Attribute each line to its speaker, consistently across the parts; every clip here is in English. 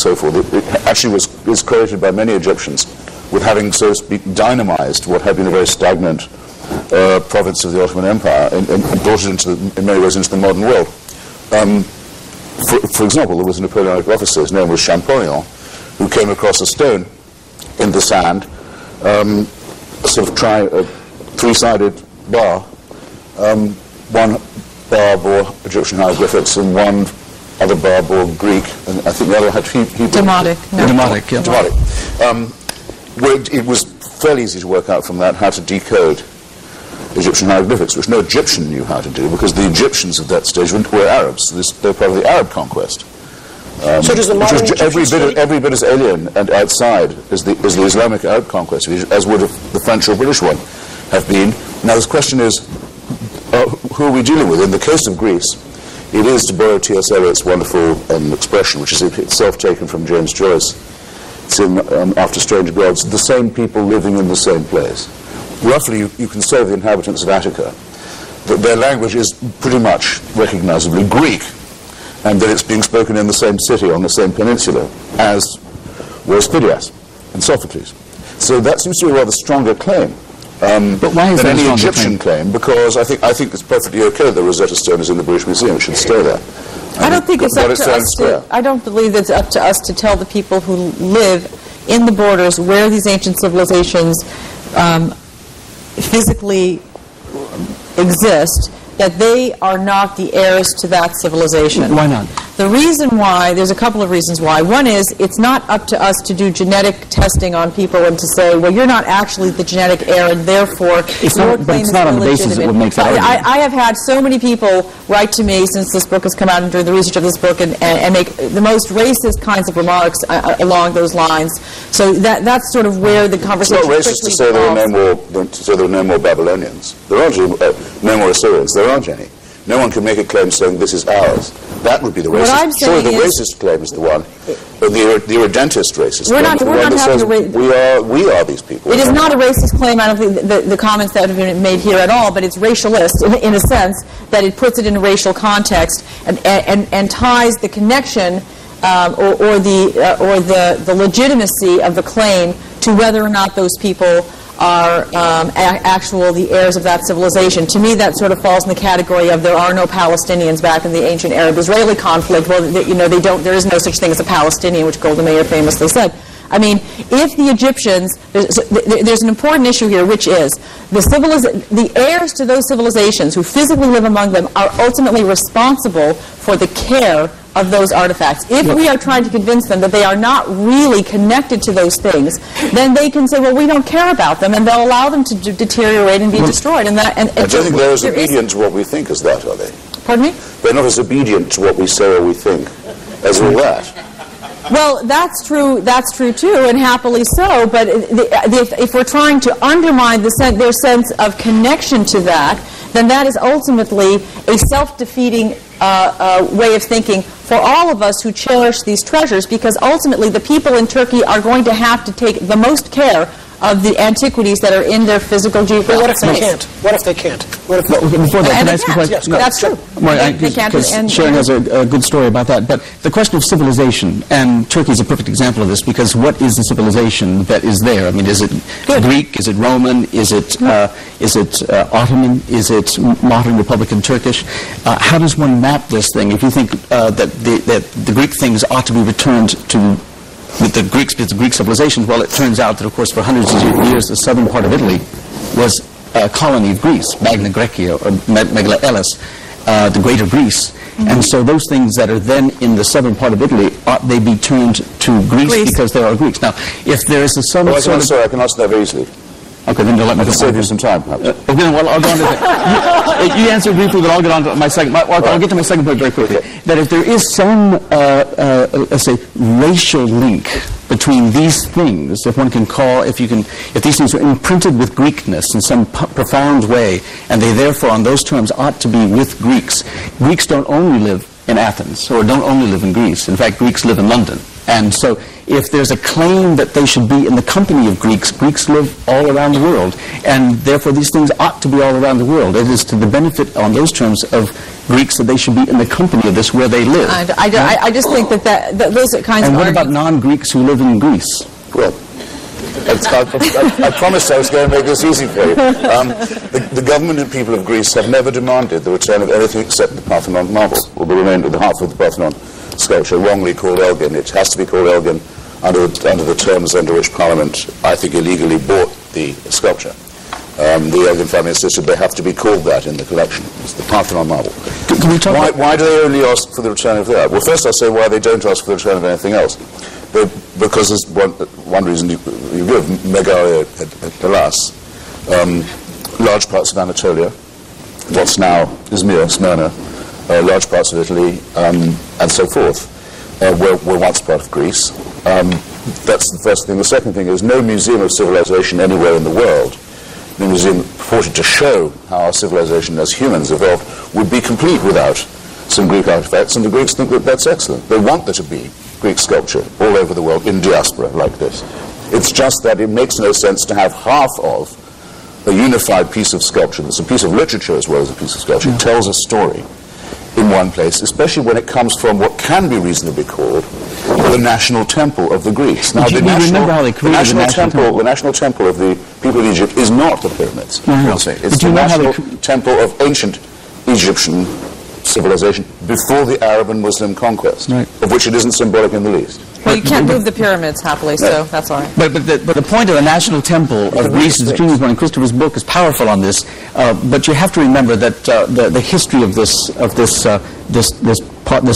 Speaker 1: so forth, it actually was created by many Egyptians with having, so to speak, dynamized what had been a very stagnant province of the Ottoman Empire and brought it in many ways into the modern world. For example, there was a Napoleonic officer, his name was Champollion, who came across a stone in the sand, a sort of three-sided bar. One bar bore Egyptian hieroglyphics and one other bar bore Greek, and I think the other had Hebrew.
Speaker 2: Demotic. No.
Speaker 3: Demotic, yeah.
Speaker 1: Demotic. Where it was fairly easy to work out from that how to decode Egyptian hieroglyphics, which no Egyptian knew how to do, because the Egyptians at that stage were Arabs. They were part of the Arab conquest.
Speaker 4: So does the modern
Speaker 1: which was every bit as alien and outside as the Islamic Arab conquest, as would the French or British one have been. Now the question is, who are we dealing with? In the case of Greece, it is, to borrow T.S. Eliot's wonderful expression, which is itself taken from James Joyce, it's in After Strange Gods, the same people living in the same place. Roughly, you can say of the inhabitants of Attica that their language is pretty much recognizably Greek, and that it's being spoken in the same city on the same peninsula as was Phidias and Sophocles. So that seems to be a rather stronger claim
Speaker 3: but why is
Speaker 1: than
Speaker 3: that
Speaker 1: any Egyptian claim, because I think it's perfectly okay that the Rosetta Stone is in the British Museum. It should stay there.
Speaker 2: I don't think it's up to us I don't believe it's up to us to tell the people who live in the borders where these ancient civilizations physically exist, that they are not the heirs to that civilization.
Speaker 3: Why not?
Speaker 2: The reason why, there's a couple of reasons why. One is, it's not up to us to do genetic testing on people and to say, well, you're not actually the genetic heir, and therefore your claim is illegitimate.
Speaker 3: It's not on the basis that would make that argument.
Speaker 2: I have had so many people write to me since this book has come out and during the research of this book and make the most racist kinds of remarks along those lines. So that's sort of where the conversation
Speaker 1: quickly evolves. It's not racist to say there are no more Babylonians. There aren't no more Assyrians. There aren't any. No one can make a claim saying this is ours. That would be the racist.
Speaker 2: What I'm saying
Speaker 1: the racist claim is the one, the irredentist racist
Speaker 2: we're
Speaker 1: claim.
Speaker 2: Not having
Speaker 1: we are these people.
Speaker 2: It is not a racist claim. I don't think the comments that have been made here at all, but it's racialist in a sense that it puts it in a racial context and ties the connection or the legitimacy of the claim to whether or not those people are the heirs of that civilization. To me, that sort of falls in the category of there are no Palestinians back in the ancient Arab-Israeli conflict. Well, there is no such thing as a Palestinian, which Golda Meir famously said. I mean, if the Egyptians, there's an important issue here, which is the heirs to those civilizations who physically live among them are ultimately responsible for the care of those artifacts. If we are trying to convince them that they are not really connected to those things, then they can say, well, we don't care about them, and they'll allow them to deteriorate and be destroyed. And I don't think
Speaker 1: they're as obedient to what we think as that, are they?
Speaker 2: Pardon me?
Speaker 1: They're not as obedient to what we say or we think as all that.
Speaker 2: Well, that's true too, and happily so, but if we're trying to undermine their sense of connection to that, then that is ultimately a self-defeating way of thinking for all of us who cherish these treasures, because ultimately the people in Turkey are going to have to take the most care of the antiquities that are in their physical geographic
Speaker 4: What if they
Speaker 2: space.
Speaker 4: can't? What if they can't? What if
Speaker 3: before that,
Speaker 2: and
Speaker 3: can I ask a question?
Speaker 4: Yes,
Speaker 2: that's true.
Speaker 3: Well,
Speaker 2: they can't.
Speaker 3: Because Sharon has a good story about that. But the question of civilization, and Turkey is a perfect example of this, because what is the civilization that is there? I mean, is it Greek? Is it Roman? Is it Ottoman? Is it modern Republican Turkish? How does one map this thing? If you think that the Greek things ought to be returned to the Greek civilization, well, it turns out that, of course, for hundreds of years, the southern part of Italy was a colony of Greece, Magna Graecia, or Megala Elis, the Greater Greece. And so those things that are then in the southern part of Italy, ought they be turned to Greece because there are Greeks? Now, if there is some sort of...
Speaker 1: Sorry, I can answer that very easily.
Speaker 3: Okay, then you'll let me
Speaker 1: save you some time, perhaps.
Speaker 3: Okay, well, I'll go on to that. You answer briefly, but I'll get on to my second. I'll get to my second point very quickly. Okay. That if there is some, let's say, racial link between these things, if one can call, if these things are imprinted with Greekness in some profound way, and they therefore, on those terms, ought to be with Greeks. Greeks don't only live in Athens, or don't only live in Greece. In fact, Greeks live in London. And so, if there's a claim that they should be in the company of Greeks, Greeks live all around the world, and therefore these things ought to be all around the world. It is to the benefit, on those terms, of Greeks that they should be in the company of this where they live.
Speaker 2: I just think that those kinds
Speaker 3: and
Speaker 2: of
Speaker 3: what about non-Greeks who live in Greece?
Speaker 1: Well, I promised I was going to make this easy for you. The government and people of Greece have never demanded the return of anything except the Parthenon marble, or the remainder of the half of the Parthenon sculpture, wrongly called Elgin. It has to be called Elgin under the terms under which Parliament, I think, illegally bought the sculpture. The Elgin family insisted they have to be called that in the collection. It's the Parthenon marble.
Speaker 3: Can we talk
Speaker 1: why do they only ask for the return of that? Well, first I'll say why they don't ask for the return of anything else. Because there's one reason you give, Megaria at Hellas, large parts of Anatolia, what's now Izmir, Smyrna, large parts of Italy, and so forth, were once part of Greece. That's the first thing. The second thing is no museum of civilization anywhere in the world, no museum purported to show how our civilization as humans evolved, would be complete without some Greek artifacts, and the Greeks think that that's excellent. They want there to be Greek sculpture all over the world in diaspora like this. It's just that it makes no sense to have half of a unified piece of sculpture that's a piece of literature as well as a piece of sculpture. It tells a story in one place, especially when it comes from what can be reasonably called the national temple of the Greeks. Now, the national temple of the people of Egypt is not the pyramids. It's the national temple of ancient Egyptian civilization before the Arab and Muslim conquest, of which it isn't symbolic in the least.
Speaker 2: Well, you can't move the pyramids happily, so that's all right.
Speaker 3: But the point of the national temple of Greece is extremely important. Christopher's book is powerful on this. But you have to remember that the history of this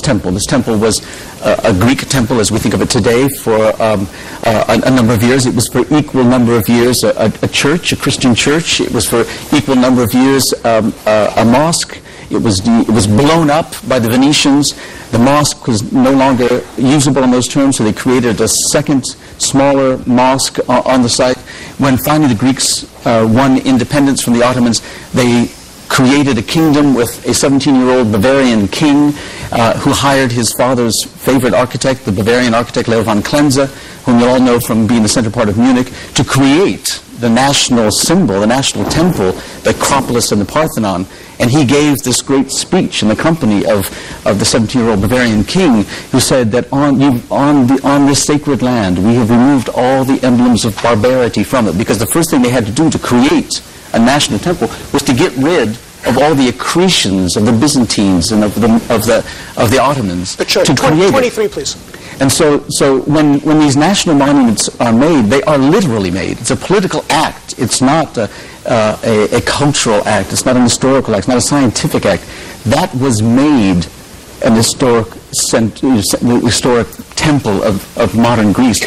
Speaker 3: temple. This temple was a Greek temple as we think of it today for a number of years. It was for equal number of years a church, a Christian church. It was for equal number of years a mosque. It was blown up by the Venetians. The mosque was no longer usable on those terms, so they created a second, smaller mosque on the site. When finally the Greeks won independence from the Ottomans, they created a kingdom with a 17-year-old Bavarian king who hired his father's favorite architect, the Bavarian architect Leo von Klenze, whom you all know from being the center part of Munich, to create the national symbol, the national temple, the Acropolis and the Parthenon. And he gave this great speech in the company of the 17-year-old Bavarian king, who said that on this sacred land we have removed all the emblems of barbarity from it, because the first thing they had to do to create a national temple was to get rid of all the accretions of the Byzantines and of the Ottomans to create
Speaker 4: 23,
Speaker 3: it.
Speaker 4: please.
Speaker 3: And so when these national monuments are made, they are literally made. It's a political act. It's not a cultural act. It's not an historical act. It's not a scientific act. That was made an historic temple of modern Greece.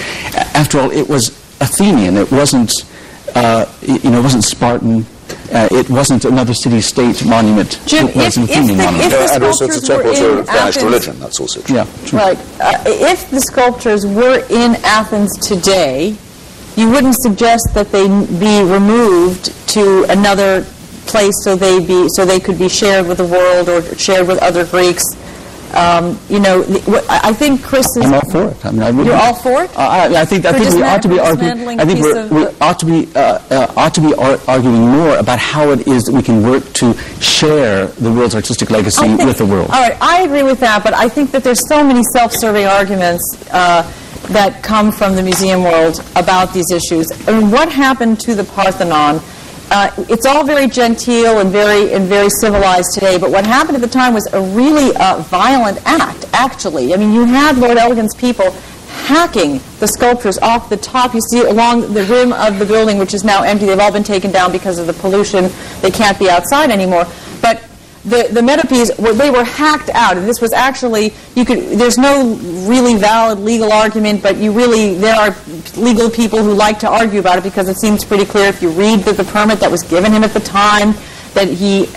Speaker 3: After all, it was Athenian. It wasn't it wasn't Spartan. It wasn't another city-state monument.
Speaker 2: Jim,
Speaker 3: it was an Athenian monument.
Speaker 1: And also it's a temple to vanished religion. That's also true.
Speaker 3: Yeah, true.
Speaker 2: Right. If the sculptures were in Athens today, you wouldn't suggest that they be removed to another place so they could be shared with the world or shared with other Greeks. I think Chris is...
Speaker 3: I'm all for it. I mean,
Speaker 2: you're all for it?
Speaker 3: I think we ought to be arguing. I think we ought to be arguing more about how it is that we can work to share the world's artistic legacy with the world.
Speaker 2: All right, I agree with that, but I think that there's so many self-serving arguments that come from the museum world about these issues. I mean, what happened to the Parthenon? It's all very genteel and very civilized today, but what happened at the time was a really violent act, actually. I mean, you had Lord Elgin's people hacking the sculptures off the top. You see it along the rim of the building, which is now empty. They've all been taken down because of the pollution. They can't be outside anymore. But the metopes, they were hacked out, and this was actually, there's no really valid legal argument, but there are legal people who like to argue about it because it seems pretty clear if you read the permit that was given him at the time that he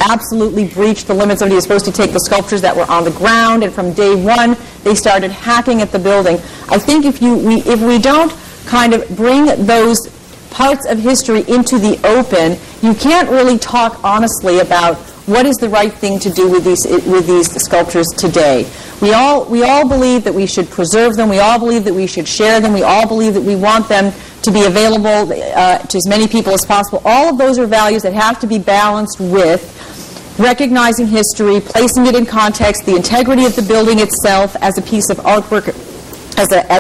Speaker 2: absolutely breached the limits of it. He was supposed to take the sculptures that were on the ground, and from day one they started hacking at the building. I think if we don't kind of bring those parts of history into the open, you can't really talk honestly about what is the right thing to do with these sculptures today. We all believe that we should preserve them. We all believe that we should share them. We all believe that we want them to be available to as many people as possible. All of those are values that have to be balanced with recognizing history, placing it in context, the integrity of the building itself as a piece of artwork, as